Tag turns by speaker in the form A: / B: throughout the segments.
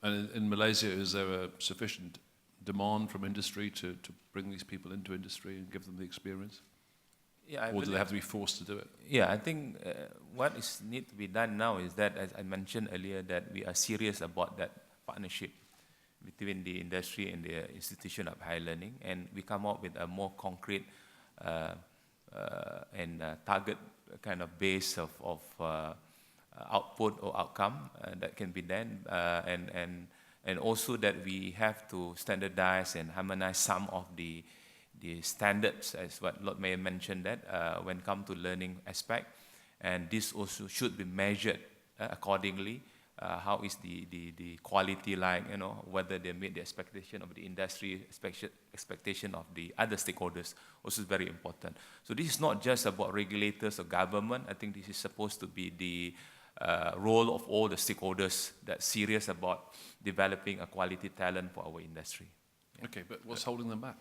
A: And in Malaysia, is there a sufficient demand from industry to bring these people into industry and give them the experience?
B: Yeah,
A: or do they have to be forced to do it?
B: Yeah, I think what is need to be done now is that, as I mentioned earlier, that we are serious about that partnership between the industry and the institution of higher learning, and we come up with a more concrete and target kind of base of output or outcome that can be done, and also that we have to standardize and harmonize some of the standards, as what Lord Mayor mentioned, that when come to learning aspect, and this also should be measured accordingly. How is the quality like, whether they meet the expectation of the industry, expectation of the other stakeholders, also is very important. So this is not just about regulators or government. I think this is supposed to be the role of all the stakeholders that's serious about developing a quality talent for our industry. Yeah.
A: Okay, but what's holding them back?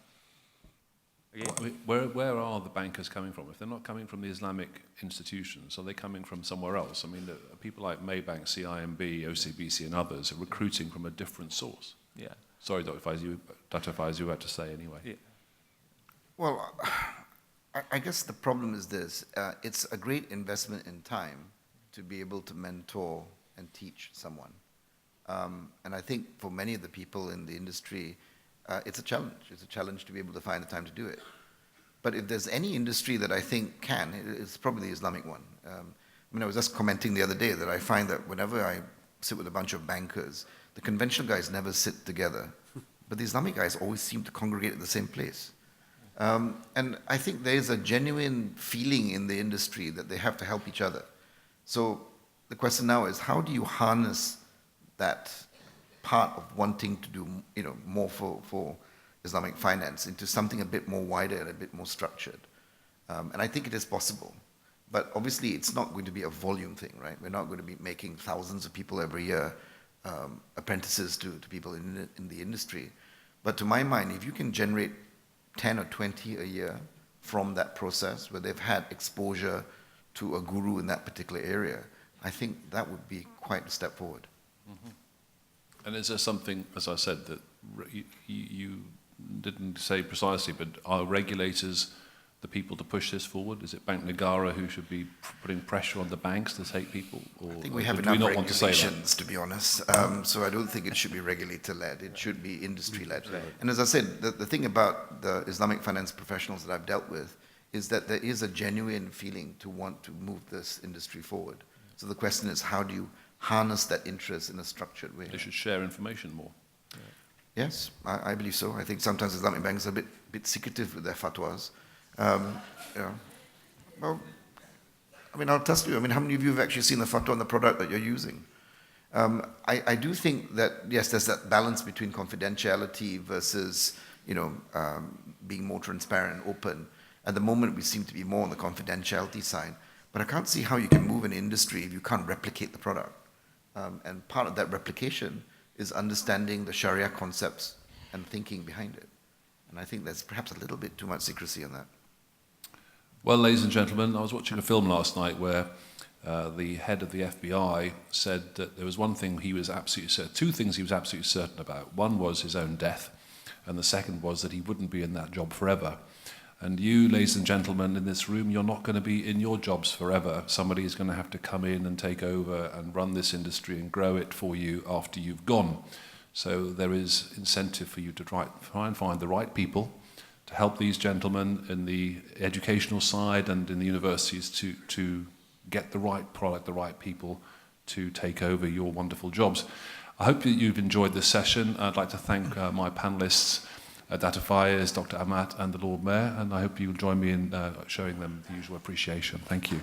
B: Okay.
A: Where are the bankers coming from? If they're not coming from the Islamic institutions, are they coming from somewhere else? I mean, people like Maybank, CIMB, OCBC and others are recruiting from a different source.
B: Yeah.
A: Sorry, Dr. Faiz, you had to say anyway.
B: Yeah.
C: Well, I guess the problem is this. It's a great investment in time to be able to mentor and teach someone. And I think for many of the people in the industry, it's a challenge. It's a challenge to be able to find the time to do it. But if there's any industry that I think can, it's probably the Islamic one. I was just commenting the other day that I find that whenever I sit with a bunch of bankers, the conventional guys never sit together, but the Islamic guys always seem to congregate at the same place. And I think there is a genuine feeling in the industry that they have to help each other. So the question now is, how do you harness that part of wanting to do more for Islamic finance into something a bit more wider and a bit more structured? And I think it is possible. But obviously it's not going to be a volume thing, right? We're not going to be making thousands of people every year apprentices to people in the industry. But to my mind, if you can generate 10 or 20 a year from that process where they've had exposure to a guru in that particular area, I think that would be quite a step forward.
A: Mm-hmm. And is there something, as I said, that you didn't say precisely, but are regulators the people to push this forward? Is it Bank Negara who should be putting pressure on the banks to take people? Or
C: I think we have enough regulations, to be honest. So I don't think it should be regulator-led. It should be industry-led. And as I said, the thing about the Islamic finance professionals that I've dealt with is that there is a genuine feeling to want to move this industry forward. So the question is, how do you harness that interest in a structured way?
A: They should share information more.
C: Yeah. Yes, I believe so. I think sometimes Islamic banks are a bit secretive with their fatwas. Well, I'll test you. How many of you have actually seen the fatwa on the product that you're using? I do think that, yes, there's that balance between confidentiality versus, being more transparent and open. At the moment, we seem to be more on the confidentiality side. But I can't see how you can move an industry if you can't replicate the product. And part of that replication is understanding the Sharia concepts and thinking behind it. And I think there's perhaps a little bit too much secrecy on that.
A: Well, ladies and gentlemen, I was watching a film last night where the head of the FBI said that there was one thing he was absolutely certain, two things he was absolutely certain about. One was his own death, and the second was that he wouldn't be in that job forever. And you, ladies and gentlemen, in this room, you're not going to be in your jobs forever. Somebody is going to have to come in and take over and run this industry and grow it for you after you've gone. So there is incentive for you to try and find the right people to help these gentlemen in the educational side and in the universities to get the right product, the right people to take over your wonderful jobs. I hope that you've enjoyed this session. I'd like to thank my panelists, Dr. Faiz, Dr. Amat and the Lord Mayor, and I hope you'll join me in showing them the usual appreciation. Thank you.